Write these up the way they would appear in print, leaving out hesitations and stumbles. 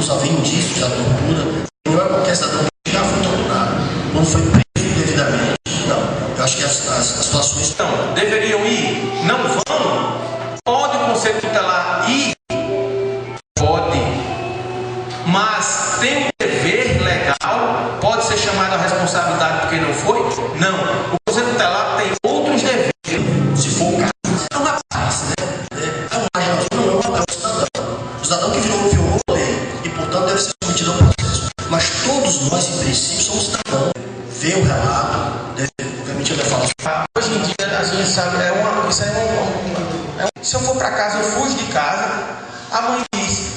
Deus, havia indícios da tortura. Não é qualquer cidadão que já foi torturado, não foi preso indevidamente. Não, eu acho que as situações... Então, deveriam ir? Não vão? Pode o Conselho Tutelar ir? Pode. Mas tem um dever legal? Pode ser chamado a responsabilidade porque não foi? Não. O Conselho Tutelar tem outros deveres. Se for o caso, é um rapaz, né? É um agente, não é um cidadão. O cidadão que violou a lei e, portanto, deve ser submetido ao processo. Mas todos nós, em princípio, somos cidadãos. Vê o relato, obviamente ele vai falar. Hoje em dia, a gente sabe, se eu for para casa, eu fujo de casa, a mãe diz,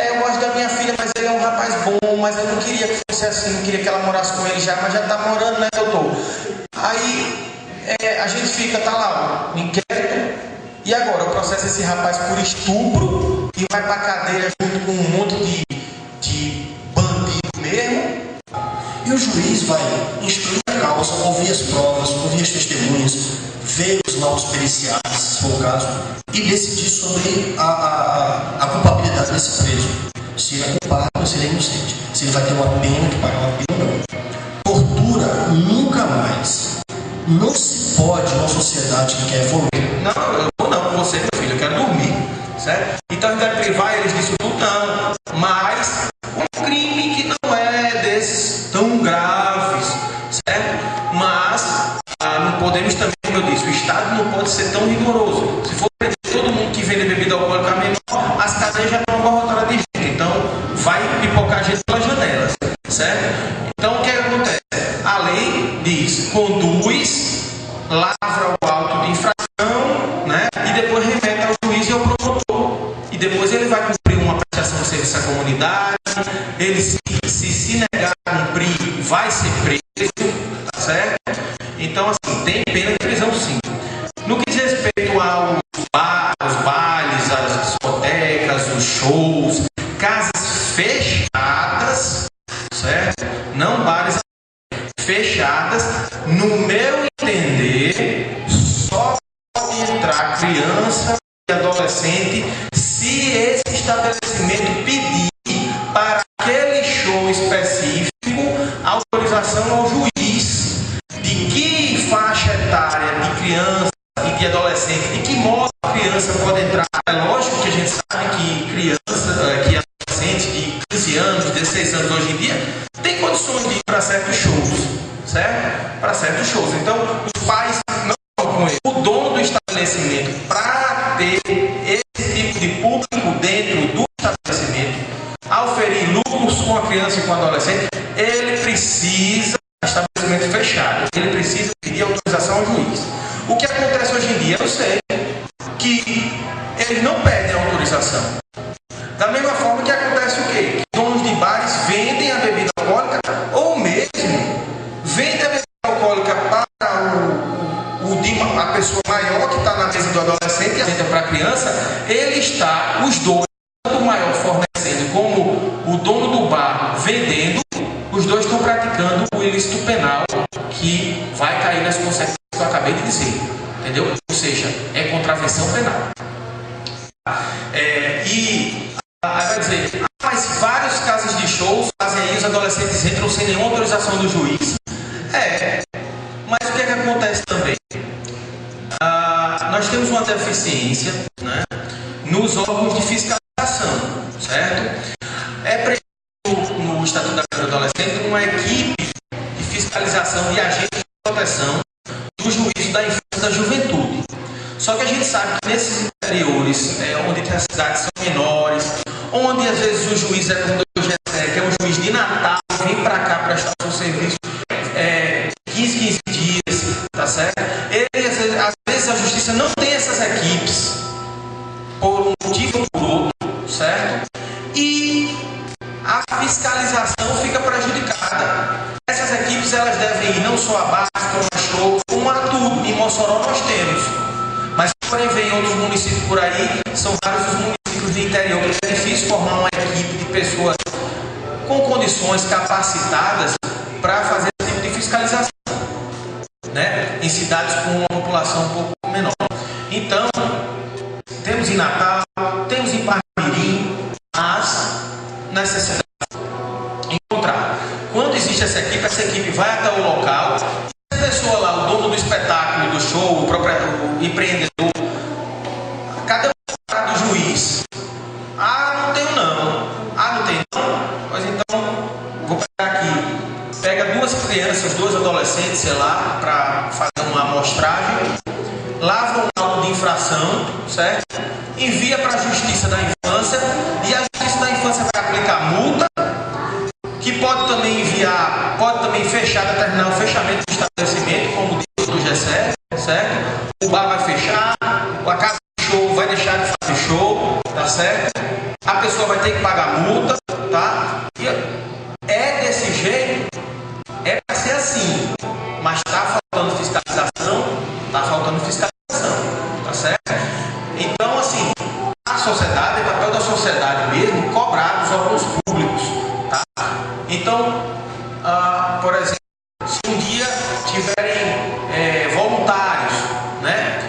eu gosto da minha filha, mas ele é um rapaz bom, mas eu não queria que fosse assim, não queria que ela morasse com ele já, mas já está morando, né, doutor? Aí a gente fica, tá lá, inquérito, e agora eu processo esse rapaz por estupro e vai para cadeia junto com um monte de bandido mesmo. E o juiz vai instruir a causa, ouvir as provas, ouvir as testemunhas, ver os laudos periciais, se for o caso, e decidir sobre a culpabilidade desse preso. Se ele é culpado ou se ele é inocente. Se ele vai ter uma pena que pagar uma pena ou não. Tortura nunca mais. Não se pode numa sociedade que quer evoluir. Não, eu vou não com você, meu filho, eu quero dormir, certo? Então a gente vai privar eles disso tudo, não. Mas um crime que não é desses tão graves, certo? Mas não podemos também, como eu disse, o Estado não pode ser tão rigoroso. Se for prender todo mundo que vende bebida alcoólica menor, as cadeias já estão abarrotadas de gente. Então vai pipocar gente pelas janelas, certo? Então o que acontece? A lei diz, conduz, lavra o auto de infração, né? E depois remete ao juiz e ao promotor. E depois ele vai cumprir uma prestação de serviço à comunidade. Ele se negar a cumprir, vai ser preso, tá certo? Então, assim, tem pena de prisão sim. No que diz respeito aos bailes, às discotecas, os shows, casas fechadas, certo? Não bares fechadas, no meu entender, só pode entrar criança e adolescente se esse estabelecimento pedir para aquele show específico autorização ao juiz de que faixa etária de criança e de adolescente, de que modo a criança pode entrar. É lógico que a gente sabe que criança, que adolescente de 15 anos, 16 anos hoje em dia, tem condições de ir para certos shows, certo? Para certos shows. Então, os pais não vão com ele. O dono do estabelecimento, para ter esse tipo de público dentro do estabelecimento, auferir lucros com a criança e com o adolescente, ele precisa de estabelecimento fechado. Ele precisa pedir autorização ao juiz. O que acontece hoje em dia, eu sei que eles não pedem autorização. Da mesma forma que acontece o quê? Que donos de bares vendem a bebida alcoólica ou mesmo vendem a bebida alcoólica para a pessoa maior que está na mesa do adolescente e aceita para a criança. Ele está, os dois, tanto o maior fornecendo como o dono do bar vendendo, os dois estão praticando o ilícito penal que vai cair nas consequências que eu acabei de dizer. Entendeu? Ou seja, é contravenção penal. Vai dizer, mas várias casas de shows fazem aí, os adolescentes entram sem nenhuma autorização do juiz. Mas o que é que acontece também? Nós temos uma deficiência, né, nos órgãos de fiscalização, certo? É previsto no Estatuto da Criança e do Adolescente uma equipe de fiscalização de agentes de proteção do juízo da infância e da juventude. Só que a gente sabe que nesses interiores, onde as cidades são menores, onde às vezes o juiz é como o Dr. Gessé, que é um juiz de Natal, vem para cá prestar seu serviço 15 dias, tá certo? Às vezes a justiça não tem essas equipes, por um motivo ou por outro, certo? E a fiscalização fica prejudicada. Essas equipes elas devem ir não só a base, como a show, como a tudo. Em Mossoró nós temos. Mas porém vem outros municípios por aí, são vários os municípios do interior, que é difícil formar uma equipe de pessoas com condições capacitadas para fazer esse tipo de fiscalização, né? Em cidades com uma população um pouco menor. Então, temos em Natal, temos em Parmirim, mas necessidade encontrar. Quando existe essa equipe vai até o local. A pessoa lá, o dono do espetáculo, do show, o empreendedor, cadê o cara do juiz? Ah, não tenho não. Ah, não tem não? Pois então, vou pegar aqui. Pega duas crianças, dois adolescentes, sei lá, para fazer uma amostragem, lavra um laudo de infração, certo? Envia para a Justiça da Infância e a Justiça da Infância vai aplicar multa, que pode também enviar, pode também determinar o fechamento do estabelecimento, como diz o GESEC, certo? O bar vai fechar, a casa de show vai deixar de fazer show, tá certo? A pessoa vai ter que pagar multa, tá? E é desse jeito, é para ser assim, mas está faltando fiscalização, tá certo? Então, assim, a sociedade, é papel da sociedade mesmo, cobrar dos órgãos públicos, tá? Então, por exemplo, se um dia tiverem voluntários, né,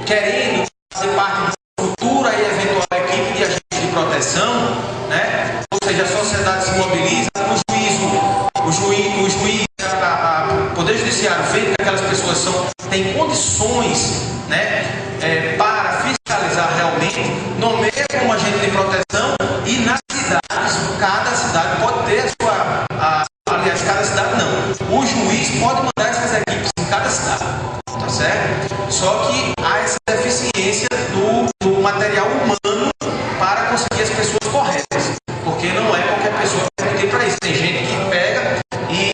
querendo fazer parte de uma futura e eventual equipe de agentes de proteção, né, ou seja, a sociedade se mobiliza, o juiz, o Poder Judiciário vê que aquelas pessoas têm condições, né, para fiscalizar realmente, nomeia como agente de proteção e nas cidades, cada cidade pode ter a sua, aliás, cada cidade não, o juiz pode mandar essas equipes em cada cidade, tá certo? Só que há essa deficiência do material humano para conseguir as pessoas corretas, porque não é qualquer pessoa que vai pedir para isso. Tem gente que pega e,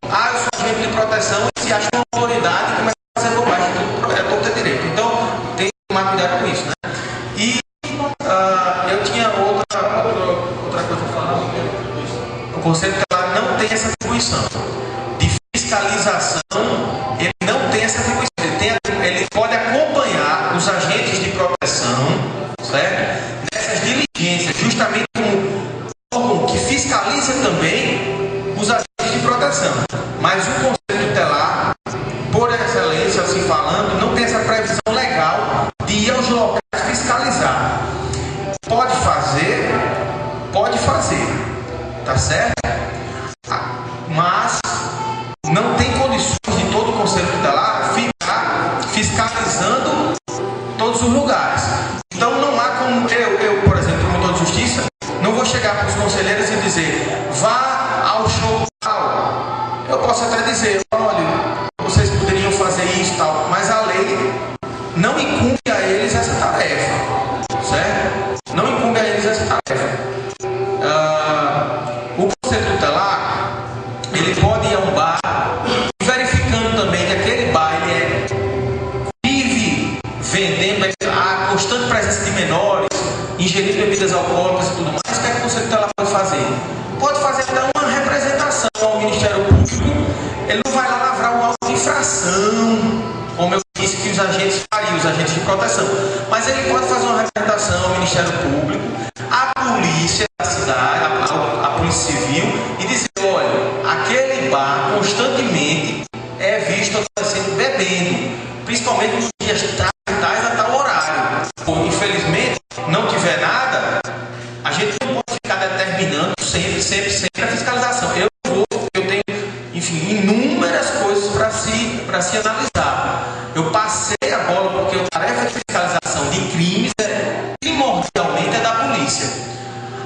eu sou agente de proteção e se acha uma autoridade e começa a fazer bobagem, é todo ter direito. Então, tem que tomar cuidado com isso, né? E eu tinha outra coisa a falar. O Conselho Tutelar não tem essa atribuição de fiscalização, ele não tem essa atribuição. Ele pode acompanhar os agentes de proteção, certo? Nessas diligências, justamente como órgão que fiscaliza também os agentes de proteção. Mas o Conselho Tutelar, por excelência, assim falando, não tem essa previsão legal de ir aos locais fiscalizar. Pode fazer, tá certo? Mas não tem condições de todo o Conselho Tutelar ficar fiscalizando todos os lugares. Então não há como eu, por exemplo, promotor de justiça, não vou chegar para os conselheiros e dizer, vá ao show tal. Eu posso até dizer, olha, vocês poderiam fazer isso e tal, mas a lei não incumbe a eles essa tarefa, certo? Não incumbe a eles essa tarefa. O Conselho Tutelar, ele pode ir a um bar, verificando também que aquele bar ele vive vendendo a constante presença de menores, ingerindo bebidas alcoólicas e tudo mais. O que é que o Conselho Tutelar pode fazer? Pode fazer até uma representação ao Ministério Público. Ele não vai lá lavrar um auto de infração, como eu disse que os agentes fariam, os agentes de proteção, mas ele pode fazer uma representação ao Ministério Público, à polícia da cidade, à polícia civil, e dizer, olha, aquele bar constantemente é visto adolescente bebendo, principalmente nos dias tais a tal horário. Infelizmente, não tiver nada, a gente não pode ficar determinando sempre a fiscalização. Eu tenho, enfim, inúmeras coisas para se analisar. Eu passei a bola porque a tarefa de fiscalização de crimes primordialmente é da polícia.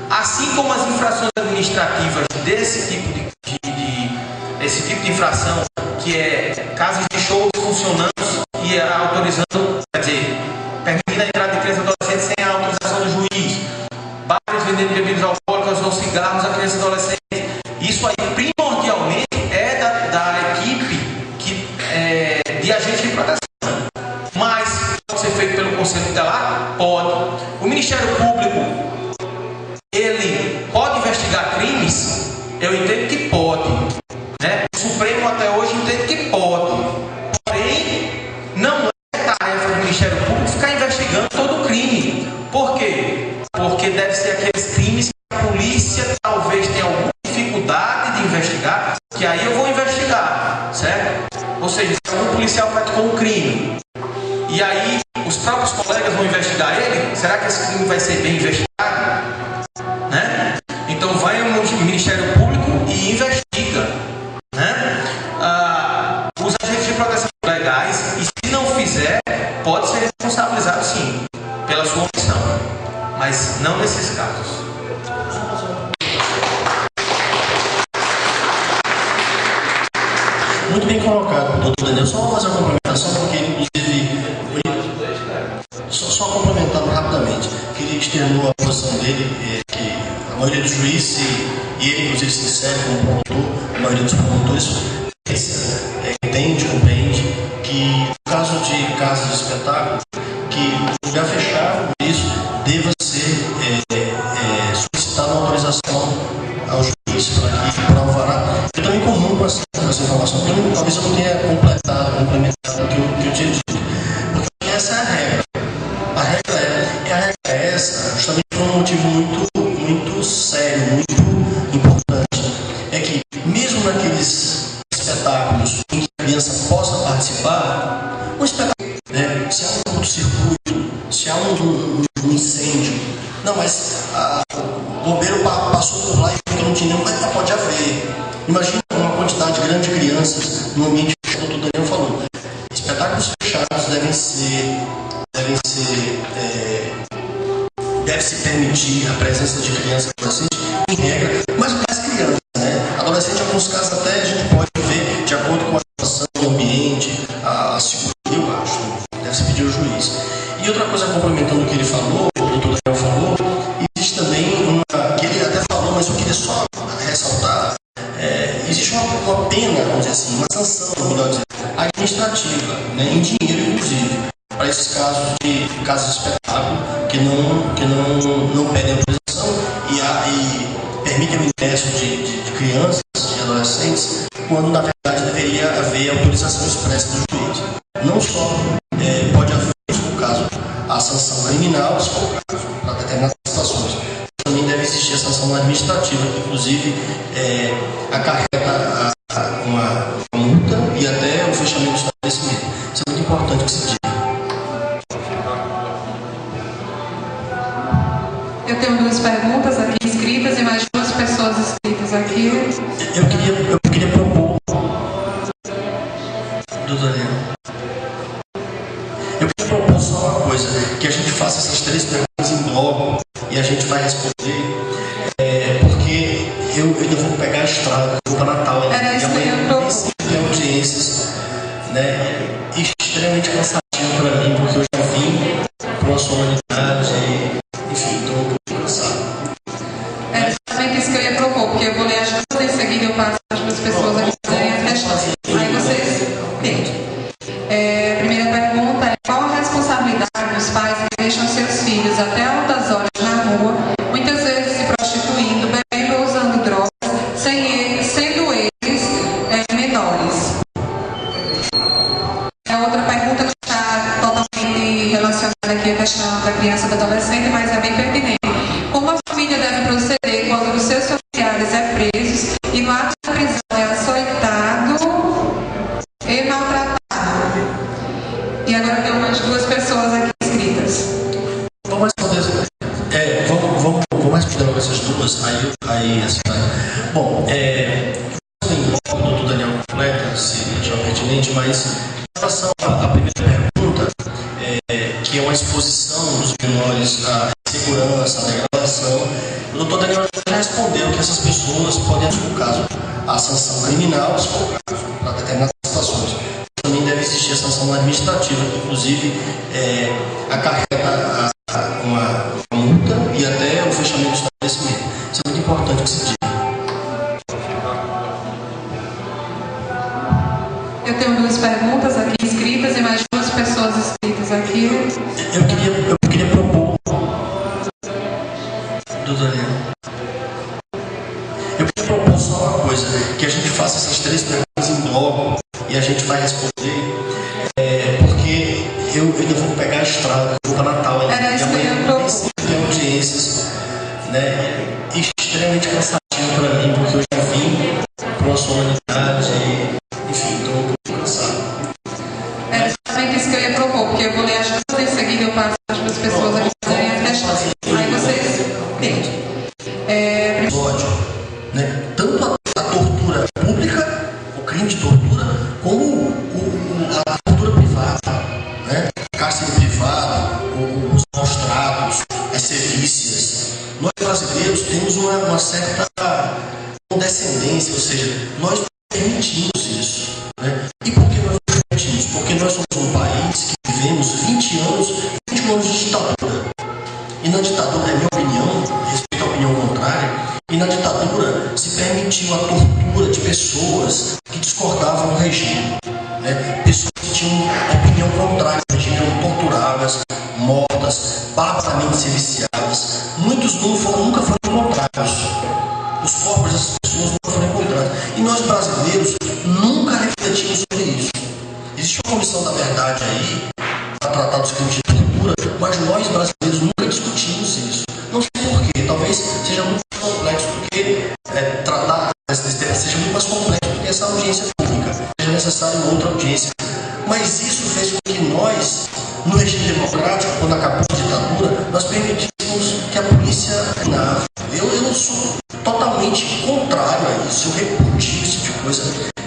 Assim como as infrações administrativas desse tipo de infração, que é casas de shows funcionando e autorizando, quer dizer, permitindo a entrada de crianças e adolescentes sem a autorização do juiz, bares vendendo bebidas alcoólicas ou cigarros a crianças e adolescentes. Isso aí primordialmente é da equipe de agentes de proteção. Mas pode ser feito pelo Conselho Tutelar? Pode. O Ministério Público, ele pode investigar crimes? Eu entendo que pode, né? O Supremo até hoje entende que pode. Porém, não é tarefa do Ministério Público ficar investigando todo o crime. Por quê? Porque deve ser aqueles crimes que a polícia talvez tenha alguma dificuldade de investigar, que aí eu vou investigar, certo? Ou seja, se algum policial praticou um crime, e aí os próprios colegas vão investigar ele, será que esse crime vai ser bem investigado? Né? desses casos. Muito bem colocado, doutor Daniel. Só vou fazer uma complementação, porque inclusive, só complementando rapidamente, que ele externou a posição dele, que a maioria dos juízes, e ele inclusive se insere como promotor, a maioria dos promotores, entende, compreende, que no caso de casas de espetáculo, que o lugar fechado, isso deva ser solicitada uma autorização ao juiz para que o alvará. Eu também comum com essa informação, então, talvez eu não tenha complementado o que eu tinha dito, porque essa é a regra. A regra é essa, justamente por um motivo muito sério, muito importante. É que, mesmo naqueles espetáculos em que a criança possa participar, um espetáculo, né, se há um curto-circuito, se há um incêndio, não, mas o bombeiro passou por lá e não tinha nenhum, mas pode haver. Imagina uma quantidade grande de crianças no ambiente que o doutor Daniel falou. Espetáculos fechados deve-se permitir a presença de crianças e adolescentes, em regra, mas mais crianças, né? Adolescente, em alguns casos até a gente pode ver, de acordo com a situação do ambiente, a segurança, eu acho, deve-se pedir ao juiz. E outra coisa, complementando o que ele falou, o doutor Daniel falou, existe também que ele até falou, mas eu queria só ressaltar, existe uma pena, vamos dizer assim, uma sanção, melhor dizer, administrativa, né, em dinheiro inclusive, para esses casos de casas de espetáculo que não pedem autorização e permitem o ingresso de crianças e adolescentes, quando na verdade deveria haver autorização expressa do juiz. Não só pode haver, se for o caso, a sanção criminal, se for o caso, para determinadas situações. Também deve existir a sanção administrativa, que inclusive acarreta uma multa e até o fechamento do estabelecimento. Isso é muito importante que se diga. Eu tenho duas perguntas aqui inscritas e mais duas pessoas inscritas aqui. Eu queria propor, doutor Daniel, eu queria propor só uma coisa, que a gente faça essas três perguntas em bloco e a gente vai responder, porque eu ainda vou pegar a estrada, vou para Natal ainda. Era isso que eu ia propor. Tem audiências, né, extremamente cansativo para mim, porque eu já vim para uma solenidade, enfim, estou um pouco cansado. Era exatamente isso que eu ia propor, porque eu vou ler as duas em seguida, eu passo as duas pessoas aqui fazerem as questões. Aí vocês entendem. A primeira pergunta é: qual a responsabilidade dos pais que deixam seus filhos até altas horas na rua, muitas vezes se prostituindo, bebendo ou usando drogas, sendo eles menores? A outra pergunta está totalmente relacionada aqui à questão da criança e do adolescente, mas é bem pertinente. Como a família deve proceder quando um dos seus familiares é preso e no ato da prisão é açoitado e maltratado? E agora tem umas duas pessoas aqui inscritas. Vamos responder, vamos responder essas duas, aí assim, bom, o doutor Daniel completa, se achar pertinente, mas em relação à primeira pergunta, que é uma exposição dos menores à segurança, à degradação, o doutor Daniel já respondeu que essas pessoas podem, no caso, a sanção criminal, se for o caso, para determinadas situações. Também deve existir a sanção administrativa, que inclusive acarreta uma multa e até o fechamento do estabelecimento. Isso é muito importante que se diga. Eu tenho duas perguntas aqui inscritas e mais duas pessoas inscritas aqui. Eu queria propor, doutor Daniel, eu queria propor só uma coisa, que a gente faça essas três perguntas em bloco e a gente vai responder, porque eu ainda vou pegar a estrada, vou para Natal ainda. Era isso que eu ia propor. Tem audiências, né, extremamente cansativo para mim, porque eu já vim para uma solenidade, enfim, estou um pouco cansado. É exatamente isso que eu ia propor, porque eu vou ler as duas em seguida, eu passo as duas pessoas aqui fazerem as questões. Aí vocês entendem. Episódio, né? Tanto a tortura pública, o crime de tortura, como a tortura privada, né? Cárcere privado, os maus tratos, as sevícias, Nós brasileiros temos uma certa condescendência, ou seja, nós permitimos isso. Né? E por que nós permitimos? Porque nós somos um país que vivemos 20 anos de ditadura. E na ditadura, é minha opinião, respeito à opinião contrária, e na ditadura se permitiu a tortura de pessoas que discordavam do regime. Né? Pessoas que tinham opinião contrária ao regime eram torturadas, mortas, barbaramente silenciadas. Muitos nunca foram encontrados. Os corpos dessas pessoas nunca foram encontrados. E nós brasileiros nunca refletimos sobre isso. Existe uma comissão da verdade aí para tratar dos crimes de tortura, mas nós brasileiros nunca discutimos isso. Não sei porquê, talvez seja muito mais complexo do que tratar desse tema, seja muito mais complexo do que essa audiência pública, seja necessário uma outra audiência. Mas isso fez com que nós, no regime democrático, quando acabou a ditadura, nós permitíssemos que a polícia reinava. Eu sou totalmente contrário a isso, eu repudio esse tipo de coisa.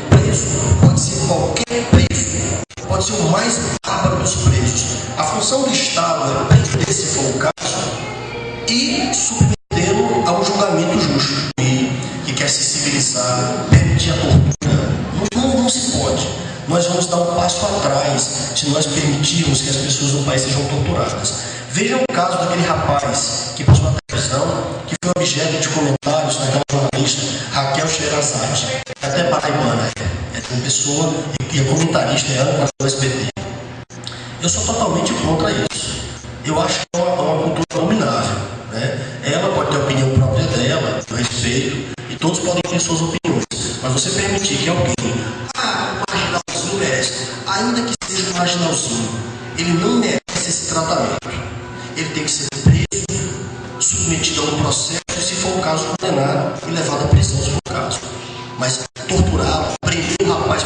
Preso pode ser qualquer preso, pode ser o mais bárbaro dos presos. A função do Estado é prender, se for o caso, e submetê-lo a um julgamento justo. E que quer se civilizar, permitir a tortura, não se pode. Nós vamos dar um passo atrás se nós permitirmos que as pessoas no país sejam torturadas. Vejam o caso daquele rapaz que passou na televisão, que foi objeto de comentários daquela jornalista Raquel Sherazade, até paraibana, é uma pessoa que é comentarista, é âncora do SBT. Eu sou totalmente contra isso. Eu acho que é uma cultura abominável. Né? Ela pode ter a opinião própria dela, eu respeito, e todos podem ter suas opiniões. Mas você permitir que alguém, o marginalzinho merece, ainda que seja um marginalzinho, ele não merece esse tratamento. Ele tem que ser preso, submetido a um processo, e se for o caso, condenado e levado à prisão, se for o caso. Mas torturar, prender o rapaz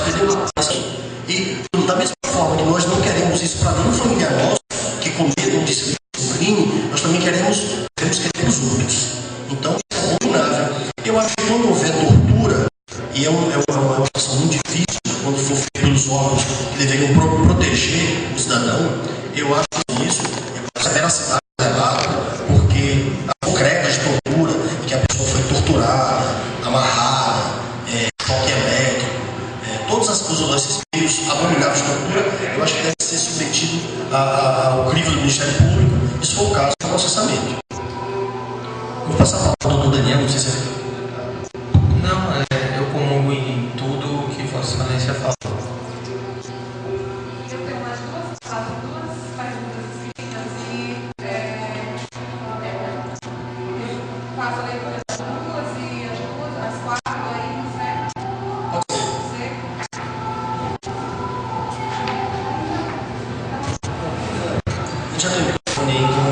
e da mesma forma que nós não queremos isso para nenhum familiar nosso, que com medo de um crime, nós também queremos que os outros. Então, isso é abominável. Eu acho que quando houver tortura, e é uma situação muito difícil, quando for feito pelos órgãos que deveriam proteger o cidadão, eu acho que isso é uma veracidade elevada, porque a concreta de tortura, em que a pessoa foi torturada, amarrada, choque elétrico, todas esses meios abomináveis de tortura, eu acho que deve ser submetido ao crivo do Ministério Público, e se for o caso, ao processamento. Vou passar a palavra ao doutor Daniel, não sei se é... Não, eu comungo em tudo que Vossa Excelência falou. Eu tenho mais duas perguntas escritas e eu faço a leitura das duas e as quatro aí, certo? Pode ser? Já tem o microfone aí com...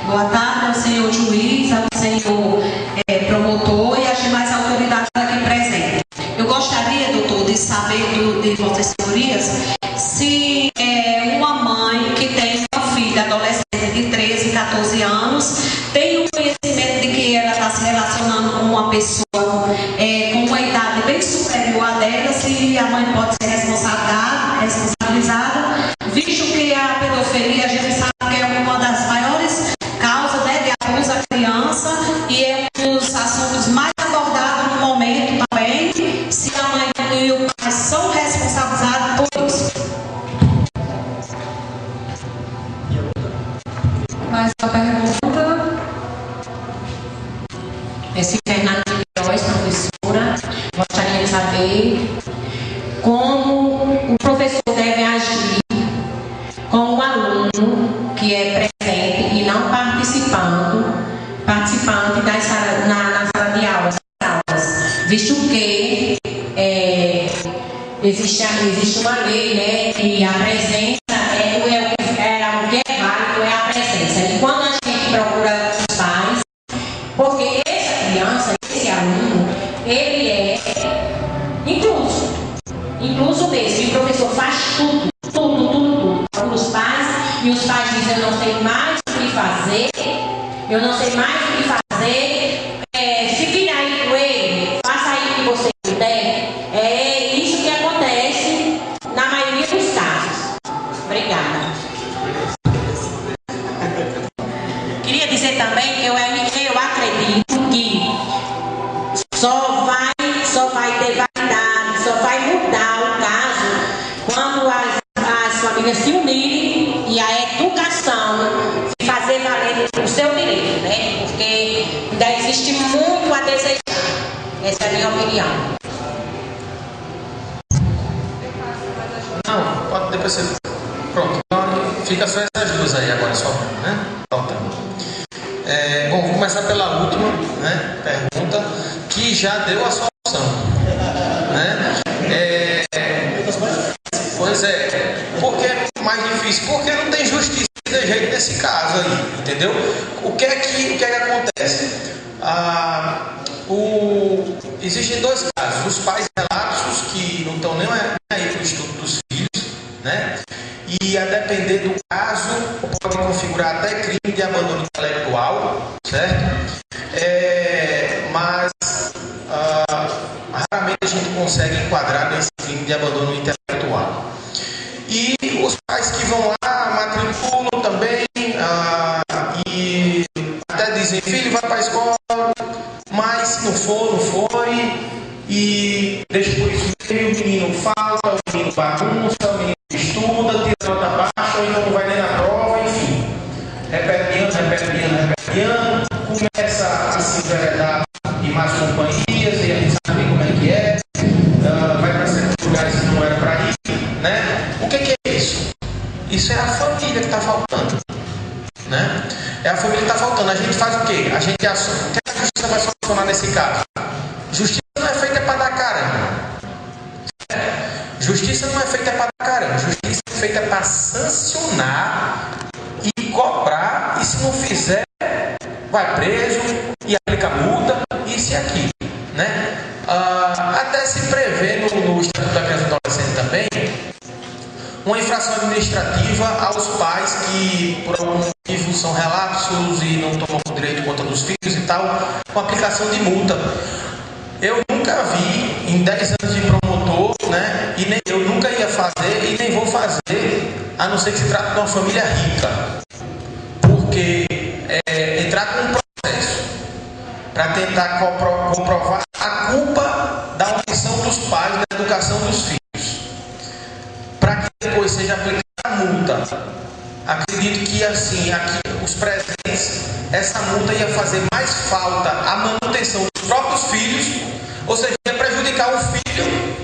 Boa tarde ao senhor juiz, ao senhor promotor e às demais autoridades aqui presentes. Eu gostaria, doutor, de saber de vossas senhorias se uma mãe que tem uma filha adolescente de 13, 14 anos tem o conhecimento de que ela está se relacionando com uma pessoa com uma idade bem superior à dela, se a mãe pode ser responsabilizada, visto que a pedofilia a gente sabe que é uma das maiores causas de abuso à criança e é um dos assuntos mais abordados no momento também, se a mãe e o pai são responsabilizados por isso. Mais uma pergunta. Esse Fernando de Queiroz, professora, gostaria de saber como o professor deve agir com o aluno que é presente e não participante na sala de aulas, visto que existe uma lei, né, que a presença o que é válido é a presença. E quando a gente procura os pais, porque essa criança, esse aluno, ele é incluso mesmo, e o professor faz tudo para os pais, e os pais dizem: eu não sei mais o que fazer, se vira aí com ele, faça aí o que você puder. É isso que acontece na maioria dos casos. Obrigada. dizer também que eu acredito que só vai ter validade, só vai mudar o caso quando as famílias se unirem e a educação se fazer valer o seu direito, né? Porque ainda existe muito a desejar. Essa é a minha opinião. Não, pode depois você. Pronto, então fica só essas duas aí agora, só, né? Bom, vou começar pela última, né, pergunta, que já deu a solução, né? Pois é, por que é mais difícil? Porque não tem justiça de jeito nesse caso aí, entendeu? O que é que acontece? Existem dois casos: os pais relapsos, que não estão nem aí para o estudo dos filhos, né? E a depender do caso, pode configurar até crime de abandono intelectual, certo? Mas raramente a gente consegue enquadrar nesse crime de abandono intelectual. E os pais que vão lá, matriculam também, e até dizem: filho, vai para a escola, mas se não for, não foi, e deixa por isso mesmo. O menino falta, o menino bagunça, o menino estuda, tira nota baixa e não vai nem na prova, enfim. Repete ano, começa a se enveredar em más companhias, e a gente sabe como é que é, vai para certos lugares que não era para ir, né? O que é isso? Isso é a família que está faltando, né? É a família que está faltando. A gente faz o quê? A gente assume. O que a justiça vai solucionar nesse caso? Justiça não é feita para dar caramba. Justiça não é feita para dar caramba. Justiça é feita para sancionar e cobrar. E se não fizer, vai preso e aplica multa, isso e aquilo, né? Até se prevê no Estatuto da Criança e Adolescente também uma infração administrativa aos pais que por algum motivo são relapsos e não tomam direito conta dos filhos e tal, com aplicação de multa. Eu nunca vi em 10 anos de promotor, né? E nem eu nunca ia fazer e nem vou fazer, a não ser que se trate de uma família rica, porque entrar com um processo para tentar comprovar a culpa da omissão dos pais na educação dos filhos, para que depois seja aplicada a multa. Acredito que assim, aqui os presentes, essa multa ia fazer mais falta à manutenção dos próprios filhos, ou seja, ia prejudicar o filho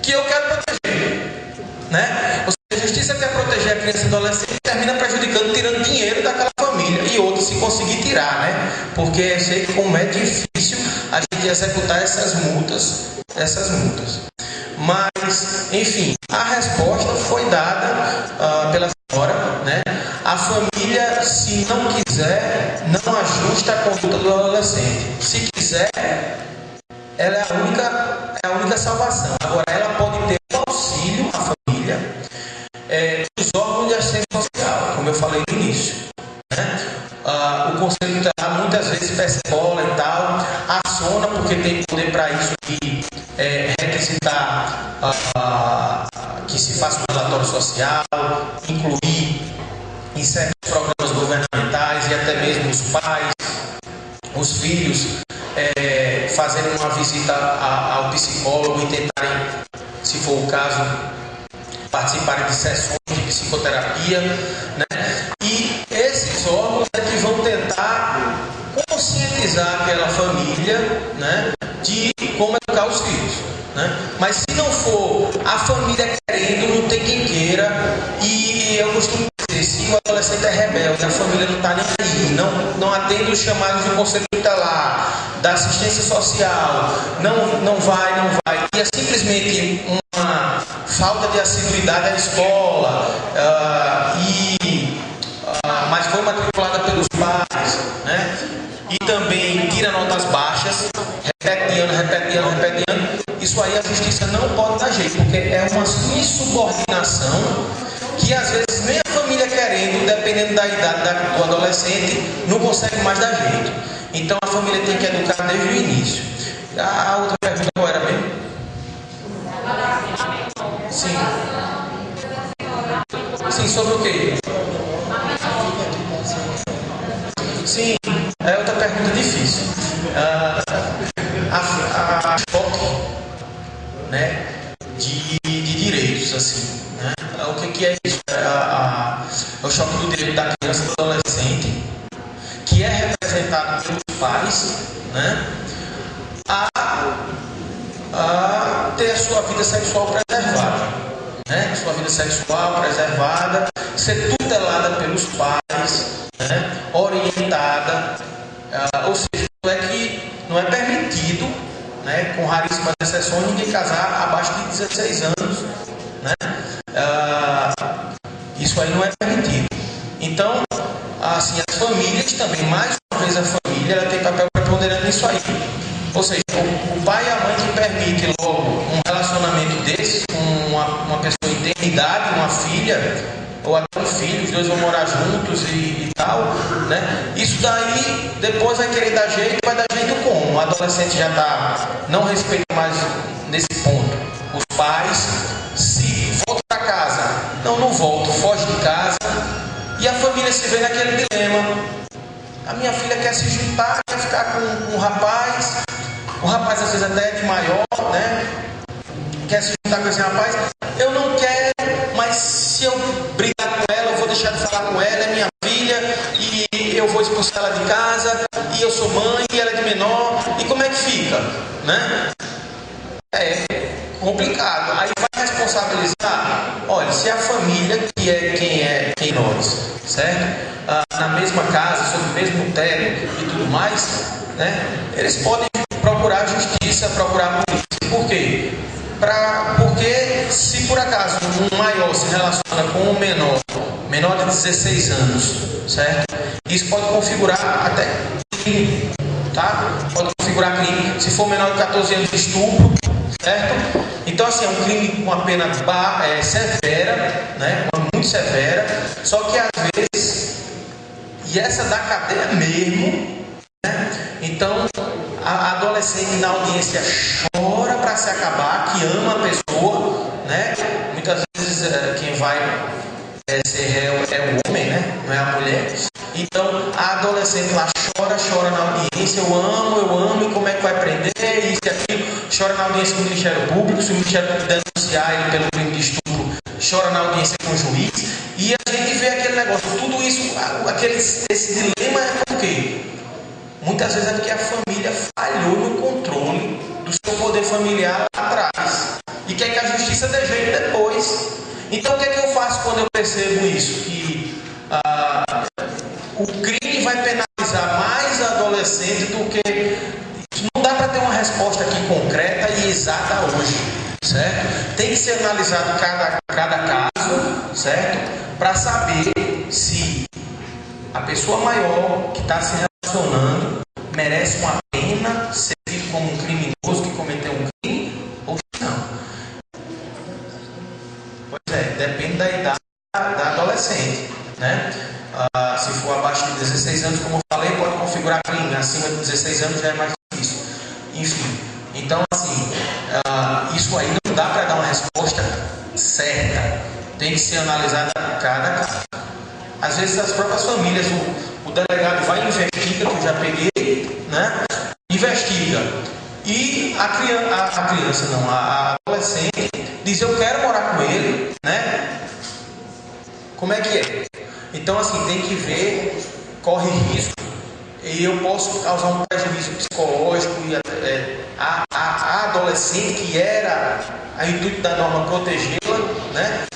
que eu quero proteger, né? Ou seja, a justiça quer proteger a criança e adolescente e termina prejudicando, tirando dinheiro daquela família, e outros se conseguir tirar, né? Porque eu sei como é difícil a gente executar essas multas. Mas, enfim, a resposta foi dada pela senhora, né? A família, se não quiser, não ajusta a conduta do adolescente. Se quiser, ela é a única salvação. Agora, ela pode ter um auxílio à família dos órgãos de assistência social, como eu falei no início, né? O Conselho Tutelar muitas vezes para a escola e tal, aciona, porque tem poder para isso, de requisitar que se faça um relatório social, incluir em certos programas governamentais, e até mesmo os pais, os filhos fazerem uma visita ao psicólogo e tentarem, se for o caso, participarem de sessões de psicoterapia, né? E esses órgãos é que vão tentar conscientizar aquela família, né, de como educar os filhos, né? Mas se não for a família querendo, não tem quem queira. E eu costumo dizer, se o adolescente é rebelde, a família não está nem aí, não atende os chamados do Conselho Tutelar, da assistência social, não vai, e é simplesmente uma falta de assiduidade à escola, mas foi matriculada pelos pais, né? E também tira notas baixas, repete ano, isso aí a justiça não pode dar jeito, porque é uma insubordinação que às vezes nem a família querendo, dependendo da idade do adolescente, não consegue mais dar jeito. Então a família tem que educar desde o início. A outra pergunta qual era mesmo? Sim, sobre o quê? Sim, é outra pergunta difícil. A choque, né, de direitos, assim, né? O que é isso? É o choque do direito da criança e do adolescente, que é representado pelos pais, né, a ter a sua vida sexual preservada, né? Sua vida sexual preservada, ser tutelada pelos pais, né? Orientada, ou seja, não é permitido, né? Com raríssimas exceções, ninguém casar abaixo de 16 anos, né? Isso aí não é permitido. Então, assim, as famílias também, mais uma vez a família, ela tem papel preponderante nisso aí. Ou seja, o pai e a mãe que permitem logo um relacionamento desse com uma pessoa em ter idade, uma filha, ou até um filho, os dois vão morar juntos e tal, né? Isso daí, depois vai querer dar jeito, vai dar jeito como? O adolescente já não respeita mais nesse ponto os pais. Se volta para casa, não volto, foge de casa, e a família se vê naquele dilema. A minha filha quer se juntar, quer ficar com o rapaz às vezes até de maior, né? Quer se juntar com esse rapaz. Eu não quero, mas se eu brigar com ela, eu vou deixar de falar com ela, é minha filha, e eu vou expulsar ela de casa, e eu sou mãe, e ela é de menor, e como é que fica, né? É complicado. Aí vai responsabilizar. Olha, se a família, que é quem nós, certo? Na mesma casa, sob o mesmo teto e tudo mais, né? Eles podem procurar justiça, procurar polícia. Por quê? Porque se por acaso um maior se relaciona com um menor de 16 anos, certo? Isso pode configurar até crime, tá? Pode configurar crime. Se for menor de 14 anos, estupro, certo? Então, assim, é um crime com uma pena severa, né? Uma muito severa, só que às vezes, e essa da cadeia mesmo, né? Então, a adolescente na audiência chora para se acabar, que ama a pessoa, né? Muitas vezes quem vai ser réu é o homem, né? Não é a mulher. Então, a adolescente lá chora na audiência, eu amo, e como é que vai prender, isso e aquilo. Chora na audiência com o Ministério Público, se o Ministério Público denunciar ele pelo crime de estupro, chora na audiência com o juiz. E a gente vê aquele negócio, tudo isso, esse dilema é por quê? Muitas vezes é porque a família falhou no controle do seu poder familiar lá atrás e quer que a justiça dê jeito depois. Então, o que é que eu faço quando eu percebo isso? Que o crime vai penalizar mais a adolescente do que... Não dá para ter uma resposta aqui concreta e exata hoje, certo? Tem que ser analisado cada caso, certo? Para saber se a pessoa maior que está se relacionando merece uma pena, ser visto como um criminoso que cometeu um crime ou não. Pois é, depende da idade da adolescente, né? Se for abaixo de 16 anos, como eu falei, pode configurar crime. Acima de 16 anos já é mais difícil. Enfim, então assim, isso aí não dá para dar uma resposta certa. Tem que ser analisada cada caso. Às vezes as próprias famílias, o delegado vai e investiga, que eu já peguei, né? Investiga. E a adolescente diz, eu quero morar com ele, né? Como é que é? Então, assim, tem que ver, corre risco, e eu posso causar um prejuízo psicológico, e a adolescente, que era a intuito da norma protegê-la, né?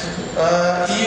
E